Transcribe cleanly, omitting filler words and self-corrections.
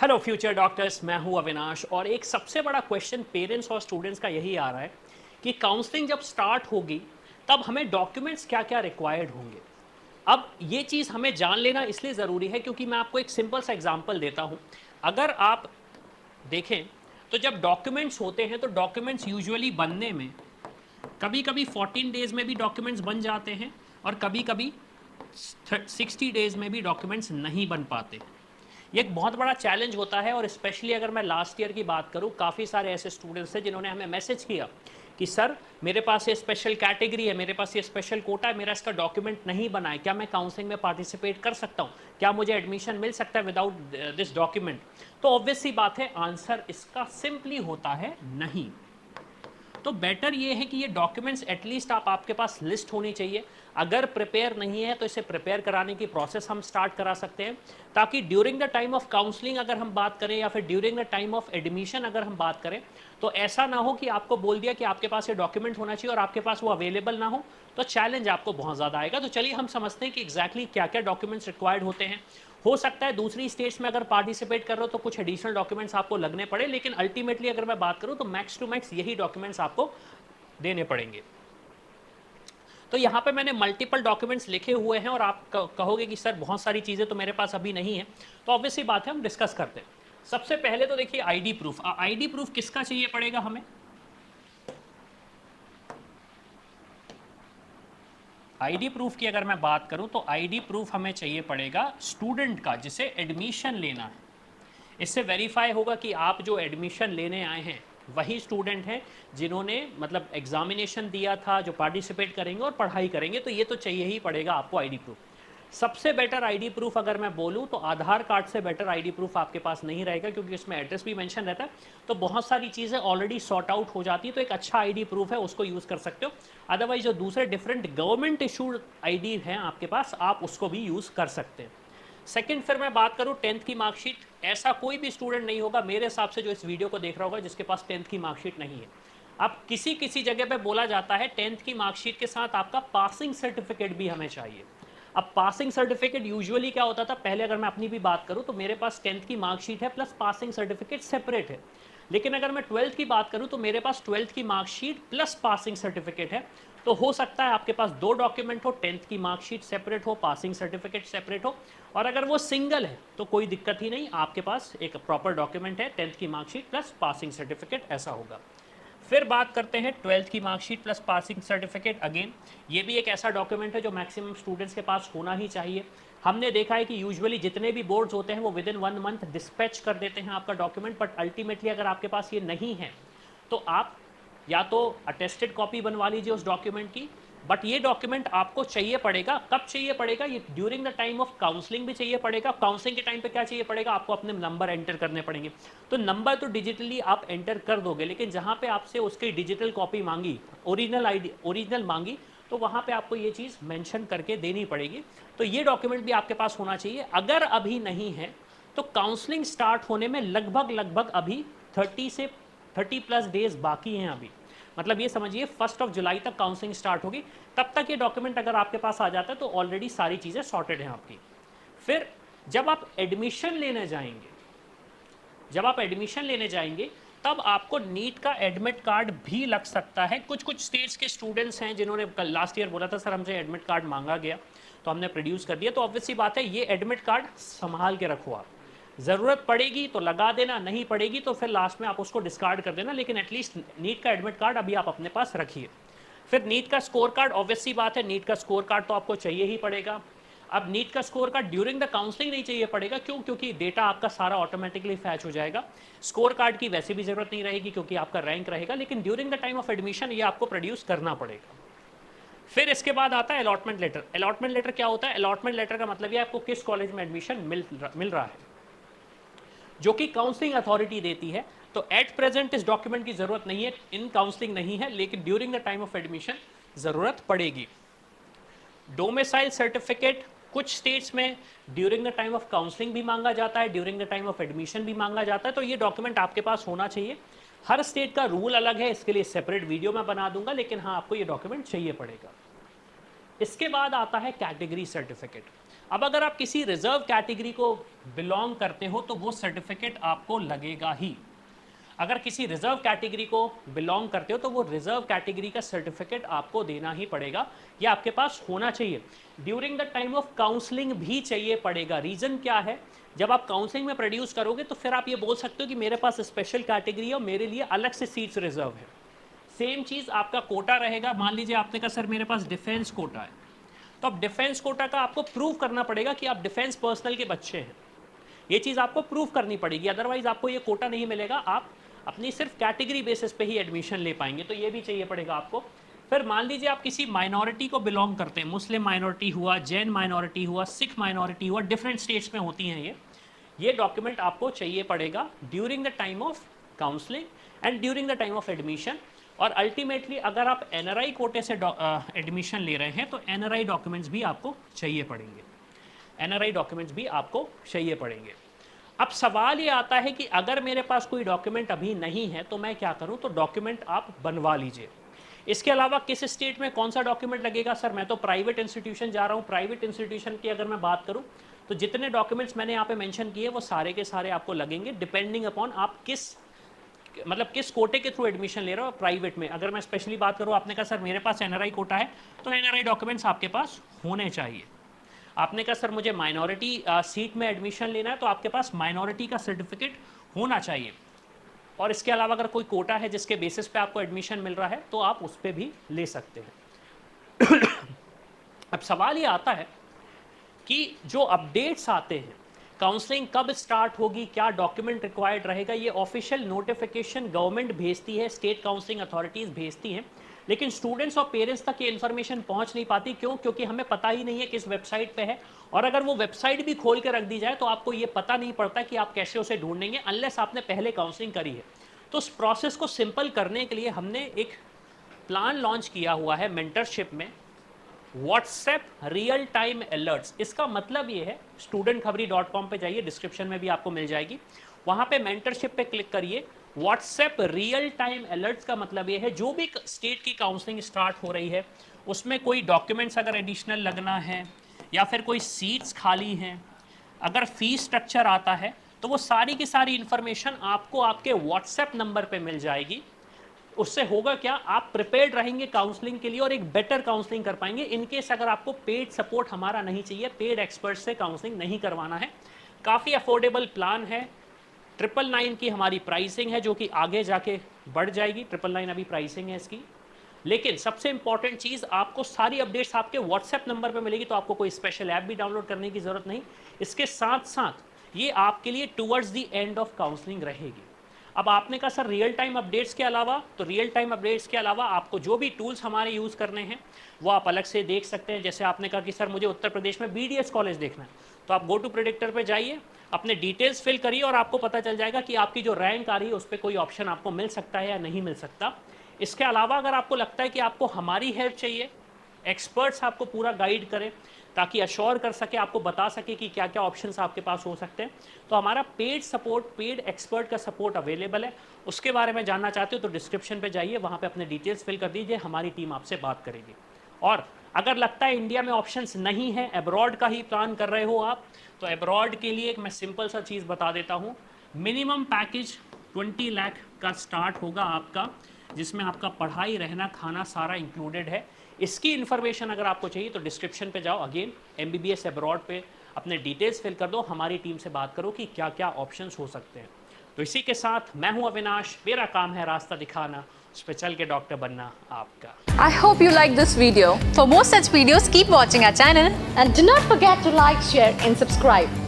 Hello future doctors, मैं हूं अविनाश। और एक सबसे बड़ा क्वेश्चन पेरेंट्स और स्टूडेंट्स का यही आ रहा है कि काउंसलिंग जब स्टार्ट होगी तब हमें डॉक्यूमेंट्स क्या क्या रिक्वायर्ड होंगे। अब ये चीज़ हमें जान लेना इसलिए ज़रूरी है क्योंकि मैं आपको एक सिंपल सा एग्जांपल देता हूं। अगर आप देखें तो जब डॉक्यूमेंट्स होते हैं तो डॉक्यूमेंट्स यूजुअली बनने में कभी कभी 14 डेज में भी डॉक्यूमेंट्स बन जाते हैं और कभी कभी 60 डेज में भी डॉक्यूमेंट्स नहीं बन पाते। ये एक बहुत बड़ा चैलेंज होता है। और स्पेशली अगर मैं लास्ट ईयर की बात करूं, काफ़ी सारे ऐसे स्टूडेंट्स थे जिन्होंने हमें मैसेज किया कि सर मेरे पास ये स्पेशल कैटेगरी है, मेरे पास ये स्पेशल कोटा है, मेरा इसका डॉक्यूमेंट नहीं बना है, क्या मैं काउंसलिंग में पार्टिसिपेट कर सकता हूँ, क्या मुझे एडमिशन मिल सकता है विदाउट दिस डॉक्यूमेंट। तो ऑब्वियस सी बात है, आंसर इसका सिंपली होता है नहीं। तो बेटर ये है कि ये डॉक्यूमेंट्स एटलीस्ट आपके पास लिस्ट होनी चाहिए। अगर प्रिपेयर नहीं है तो इसे प्रिपेयर कराने की प्रोसेस हम स्टार्ट करा सकते हैं, ताकि during the time of counselling अगर हम बात करें या फिर during the time of admission अगर हम बात करें तो ऐसा ना हो कि आपको बोल दिया कि आपके पास ये डॉक्यूमेंट होना चाहिए और आपके पास वो अवेलेबल ना हो, तो चैलेंज आपको बहुत ज़्यादा आएगा। तो चलिए हम समझते हैं कि एग्जैक्टली क्या क्या डॉक्यूमेंट्स रिक्वायर्ड होते हैं। हो सकता है दूसरी स्टेट्स में अगर पार्टिसिपेट कर रहे हो तो कुछ एडिशनल डॉक्यूमेंट्स आपको लगने पड़े, लेकिन अल्टीमेटली अगर मैं बात करूं तो मैक्स टू मैक्स यही डॉक्यूमेंट्स आपको देने पड़ेंगे। तो यहाँ पे मैंने मल्टीपल डॉक्यूमेंट्स लिखे हुए हैं और आप कहोगे कि सर बहुत सारी चीज़ें तो मेरे पास अभी नहीं है। तो ऑब्वियसली बात है, हम डिस्कस करते हैं। सबसे पहले तो देखिए आईडी प्रूफ। आईडी प्रूफ किसका चाहिए पड़ेगा हमें? आईडी प्रूफ की अगर मैं बात करूं तो आईडी प्रूफ हमें चाहिए पड़ेगा स्टूडेंट का जिसे एडमिशन लेना है। इससे वेरीफाई होगा कि आप जो एडमिशन लेने आए हैं वही स्टूडेंट हैं जिन्होंने मतलब एग्जामिनेशन दिया था, जो पार्टिसिपेट करेंगे और पढ़ाई करेंगे। तो ये तो चाहिए ही पड़ेगा आपको आईडी प्रूफ। सबसे बेटर आईडी प्रूफ अगर मैं बोलूं तो आधार कार्ड से बेटर आईडी प्रूफ आपके पास नहीं रहेगा, क्योंकि इसमें एड्रेस भी मेंशन रहता है, तो बहुत सारी चीज़ें ऑलरेडी सॉर्ट आउट हो जाती है। तो एक अच्छा आईडी प्रूफ है, उसको यूज़ कर सकते हो। अदरवाइज जो दूसरे डिफरेंट गवर्नमेंट इशूड आईडी हैं आपके पास, आप उसको भी यूज़ कर सकते हैं। सेकंड, फिर मैं बात करूं 10th की मार्कशीट। ऐसा कोई भी स्टूडेंट नहीं होगा मेरे हिसाब से जो इस वीडियो को देख रहा होगा जिसके पास 10th की मार्कशीट नहीं है। अब किसी किसी जगह पे बोला जाता है 10th की मार्कशीट के साथ आपका पासिंग सर्टिफिकेट भी हमें चाहिए। अब पासिंग सर्टिफिकेट यूजुअली क्या होता था पहले, अगर मैं अपनी भी बात करूं तो मेरे पास 10th की मार्कशीट है प्लस पासिंग सर्टिफिकेट सेपरेट है। लेकिन अगर मैं 12th की बात करूं तो मेरे पास 12th की मार्कशीट प्लस पासिंग सर्टिफिकेट है। तो हो सकता है आपके पास दो डॉक्यूमेंट हो, 10th की मार्कशीट सेपरेट हो, पासिंग सर्टिफिकेट सेपरेट हो। और अगर वो सिंगल है तो कोई दिक्कत ही नहीं, आपके पास एक प्रॉपर डॉक्यूमेंट है 10th की मार्कशीट प्लस पासिंग सर्टिफिकेट, ऐसा होगा। फिर बात करते हैं 12th की marksheet plus passing certificate. Again ये भी एक ऐसा डॉक्यूमेंट है जो मैक्सिमम स्टूडेंट्स के पास होना ही चाहिए। हमने देखा है कि यूजुअली जितने भी बोर्ड्स होते हैं वो विद इन 1 मंथ डिस्पैच कर देते हैं आपका डॉक्यूमेंट, बट अल्टीमेटली अगर आपके पास ये नहीं है तो आप या तो अटेस्टेड कॉपी बनवा लीजिए उस डॉक्यूमेंट की। बट ये डॉक्यूमेंट आपको चाहिए पड़ेगा, कब चाहिए पड़ेगा? ये during the time of counselling भी चाहिए पड़ेगा। काउंसलिंग के टाइम पे क्या चाहिए पड़ेगा? आपको अपने नंबर एंटर करने पड़ेंगे। तो नंबर तो डिजिटली आप एंटर कर दोगे, लेकिन जहाँ पे आपसे उसकी डिजिटल कॉपी मांगी, ओरिजिनल आईडी ओरिजिनल मांगी, तो वहाँ पे आपको ये चीज़ मेंशन करके देनी पड़ेगी। तो ये डॉक्यूमेंट भी आपके पास होना चाहिए। अगर अभी नहीं है तो काउंसलिंग स्टार्ट होने में लगभग अभी 30+ डेज बाकी हैं अभी। मतलब ये समझिए 1 जुलाई तक काउंसलिंग स्टार्ट होगी। तब तक ये डॉक्यूमेंट अगर आपके पास आ जाता है तो ऑलरेडी सारी चीज़ें सॉर्टेड हैं आपकी। फिर जब आप एडमिशन लेने जाएंगे, तब आपको नीट का एडमिट कार्ड भी लग सकता है। कुछ कुछ स्टेट्स के स्टूडेंट्स हैं जिन्होंने कल लास्ट ईयर बोला था सर हमसे एडमिट कार्ड मांगा गया तो हमने प्रोड्यूस कर दिया। तो ऑब्वियसली बात है, ये एडमिट कार्ड संभाल के रखो आप। ज़रूरत पड़ेगी तो लगा देना, नहीं पड़ेगी तो फिर लास्ट में आप उसको डिस्कार्ड कर देना, लेकिन एटलीस्ट नीट का एडमिट कार्ड अभी आप अपने पास रखिए। फिर नीट का स्कोर कार्ड, ऑब्वियसली बात है नीट का स्कोर कार्ड तो आपको चाहिए ही पड़ेगा। अब नीट का score card during the counselling नहीं चाहिए पड़ेगा, क्यों? क्योंकि डेटा आपका सारा ऑटोमेटिकली फैच हो जाएगा। स्कोर कार्ड की वैसे भी ज़रूरत नहीं रहेगी क्योंकि आपका रैंक रहेगा, लेकिन during the time of admission ये आपको प्रोड्यूस करना पड़ेगा। फिर इसके बाद आता है अलॉटमेंट लेटर। अलॉटमेंट लेटर क्या होता है? अलॉटमेंट लेटर का मतलब ये आपको किस कॉलेज में एडमिशन मिल रहा है, जो कि काउंसलिंग अथॉरिटी देती है। तो एट प्रेजेंट इस डॉक्यूमेंट की जरूरत नहीं है, इन काउंसलिंग नहीं है, लेकिन during the time of admission जरूरत पड़ेगी। डोमिसाइल सर्टिफिकेट कुछ स्टेट्स में during the time of counselling भी मांगा जाता है, during the time of admission भी मांगा जाता है। तो ये डॉक्यूमेंट आपके पास होना चाहिए। हर स्टेट का रूल अलग है, इसके लिए सेपरेट वीडियो मैं बना दूंगा, लेकिन हाँ आपको ये डॉक्यूमेंट चाहिए पड़ेगा। इसके बाद आता है कैटेगरी सर्टिफिकेट। अब अगर आप किसी रिजर्व कैटेगरी को बिलोंग करते हो तो वो सर्टिफिकेट आपको लगेगा ही। अगर किसी रिजर्व कैटेगरी को बिलोंग करते हो तो वो रिजर्व कैटेगरी का सर्टिफिकेट आपको देना ही पड़ेगा, ये आपके पास होना चाहिए। During the time of counselling भी चाहिए पड़ेगा। रीज़न क्या है, जब आप काउंसलिंग में प्रोड्यूस करोगे तो फिर आप ये बोल सकते हो कि मेरे पास स्पेशल कैटेगरी है और मेरे लिए अलग से सीट्स रिजर्व है। सेम चीज़ आपका कोटा रहेगा। मान लीजिए आपने कहा सर मेरे पास डिफेंस कोटा है, तो अब डिफेंस कोटा का आपको प्रूव करना पड़ेगा कि आप डिफेंस पर्सनल के बच्चे हैं। ये चीज़ आपको प्रूव करनी पड़ेगी, अदरवाइज आपको ये कोटा नहीं मिलेगा। आप अपनी सिर्फ कैटेगरी बेसिस पे ही एडमिशन ले पाएंगे, तो ये भी चाहिए पड़ेगा आपको। फिर मान लीजिए आप किसी माइनॉरिटी को बिलोंग करते हैं, मुस्लिम माइनॉरिटी हुआ, जैन माइनॉरिटी हुआ, सिख माइनॉरिटी हुआ, डिफरेंट स्टेट्स में होती हैं ये डॉक्यूमेंट आपको चाहिए पड़ेगा during the time of counselling and during the time of admission. और अल्टीमेटली अगर आप एनआरआई कोटे से एडमिशन ले रहे हैं तो एनआरआई डॉक्यूमेंट्स भी आपको चाहिए पड़ेंगे, एनआरआई डॉक्यूमेंट्स भी आपको चाहिए पड़ेंगे। अब सवाल ये आता है कि अगर मेरे पास कोई डॉक्यूमेंट अभी नहीं है तो मैं क्या करूं, तो डॉक्यूमेंट आप बनवा लीजिए। इसके अलावा किस स्टेट में कौन सा डॉक्यूमेंट लगेगा, सर मैं तो प्राइवेट इंस्टीट्यूशन जा रहा हूं। प्राइवेट इंस्टीट्यूशन की अगर मैं बात करूं तो जितने डॉक्यूमेंट्स मैंने यहाँ पे मेंशन किए वो सारे के सारे आपको लगेंगे, डिपेंडिंग अपॉन आप किस कोटे के थ्रू एडमिशन ले रहे हो। प्राइवेट में अगर मैं स्पेशली बात करूँ, आपने कहा सर मेरे पास एनआरआई कोटा है, तो एनआरआई डॉक्यूमेंट्स आपके पास होने चाहिए। आपने कहा सर मुझे माइनॉरिटी सीट में एडमिशन लेना है, तो आपके पास माइनॉरिटी का सर्टिफिकेट होना चाहिए। और इसके अलावा अगर कोई कोटा है जिसके बेसिस पे आपको एडमिशन मिल रहा है तो आप उस पर भी ले सकते हैं। अब सवाल ये आता है कि जो अपडेट्स आते हैं, काउंसलिंग कब स्टार्ट होगी, क्या डॉक्यूमेंट रिक्वायर्ड रहेगा, ये ऑफिशियल नोटिफिकेशन गवर्नमेंट भेजती है, स्टेट काउंसलिंग अथॉरिटीज़ भेजती हैं, लेकिन स्टूडेंट्स और पेरेंट्स तक ये इन्फॉर्मेशन पहुंच नहीं पाती। क्यों? क्योंकि हमें पता ही नहीं है किस वेबसाइट पे है, और अगर वो वेबसाइट भी खोल के रख दी जाए तो आपको ये पता नहीं पड़ता कि आप कैसे उसे ढूंढेंगे अनलेस आपने पहले काउंसलिंग करी है। तो उस प्रोसेस को सिंपल करने के लिए हमने एक प्लान लॉन्च किया हुआ है मेंटरशिप में, व्हाट्सएप रियल टाइम अलर्ट्स। इसका मतलब ये है, studentkhbari.com पे जाइए, डिस्क्रिप्शन में भी आपको मिल जाएगी, वहाँ पे मेंटरशिप पे क्लिक करिए। व्हाट्सएप रियल टाइम अलर्ट्स का मतलब ये है, जो भी स्टेट की काउंसलिंग स्टार्ट हो रही है उसमें कोई डॉक्यूमेंट्स अगर एडिशनल लगना है या फिर कोई सीट्स खाली हैं, अगर फीस स्ट्रक्चर आता है, तो वो सारी की सारी इन्फॉर्मेशन आपको आपके व्हाट्सएप नंबर पे मिल जाएगी। उससे होगा क्या, आप प्रिपेयर्ड रहेंगे काउंसलिंग के लिए और एक बेटर काउंसलिंग कर पाएंगे। इनकेस अगर आपको पेड सपोर्ट हमारा नहीं चाहिए, पेड एक्सपर्ट से काउंसलिंग नहीं करवाना है, काफ़ी अफोर्डेबल प्लान है। 999 की हमारी प्राइसिंग है, जो कि आगे जाके बढ़ जाएगी। 999 अभी प्राइसिंग है इसकी, लेकिन सबसे इंपॉर्टेंट चीज़, आपको सारी अपडेट्स आपके व्हाट्सएप नंबर पे मिलेगी, तो आपको कोई स्पेशल ऐप भी डाउनलोड करने की ज़रूरत नहीं। इसके साथ साथ ये आपके लिए towards the end of counselling रहेगी। अब आपने कहा सर रियल टाइम अपडेट्स के अलावा, तो रियल टाइम अपडेट्स के अलावा आपको जो भी टूल्स हमारे यूज़ करने हैं वो आप अलग से देख सकते हैं। जैसे आपने कहा कि सर मुझे उत्तर प्रदेश में BDS कॉलेज देखना है, तो आप गो टू प्रेडिक्टर पे जाइए, अपने डिटेल्स फिल करिए और आपको पता चल जाएगा कि आपकी जो रैंक आ रही है उस पर कोई ऑप्शन आपको मिल सकता है या नहीं मिल सकता। इसके अलावा अगर आपको लगता है कि आपको हमारी हेल्प चाहिए, एक्सपर्ट्स आपको पूरा गाइड करें ताकि अश्योर कर सके, आपको बता सके कि क्या क्या ऑप्शंस आपके पास हो सकते हैं, तो हमारा पेड सपोर्ट, पेड एक्सपर्ट का सपोर्ट अवेलेबल है। उसके बारे में जानना चाहते हो तो डिस्क्रिप्शन पे जाइए, वहाँ पे अपने डिटेल्स फिल कर दीजिए, हमारी टीम आपसे बात करेगी। और अगर लगता है इंडिया में ऑप्शंस नहीं है, अब्रॉड का ही प्लान कर रहे हो आप, तो अब्रॉड के लिए एक मैं सिंपल सा चीज़ बता देता हूँ। मिनिमम पैकेज 20 लाख का स्टार्ट होगा आपका, जिसमें आपका पढ़ाई, रहना, खाना सारा इंक्लूडेड है। इसकी इन्फॉर्मेशन अगर आपको चाहिए तो डिस्क्रिप्शन पे जाओ, अगेन MBBS अब्रॉड पे अपने डिटेल्स फिल कर दो, हमारी टीम से बात करो कि क्या क्या ऑप्शंस हो सकते हैं। तो इसी के साथ मैं हूं अविनाश, मेरा काम है रास्ता दिखाना, उस पर चल के डॉक्टर बनना आपका। I hope you like this video. For more such videos, keep watching our channel and do not forget to like, share and subscribe.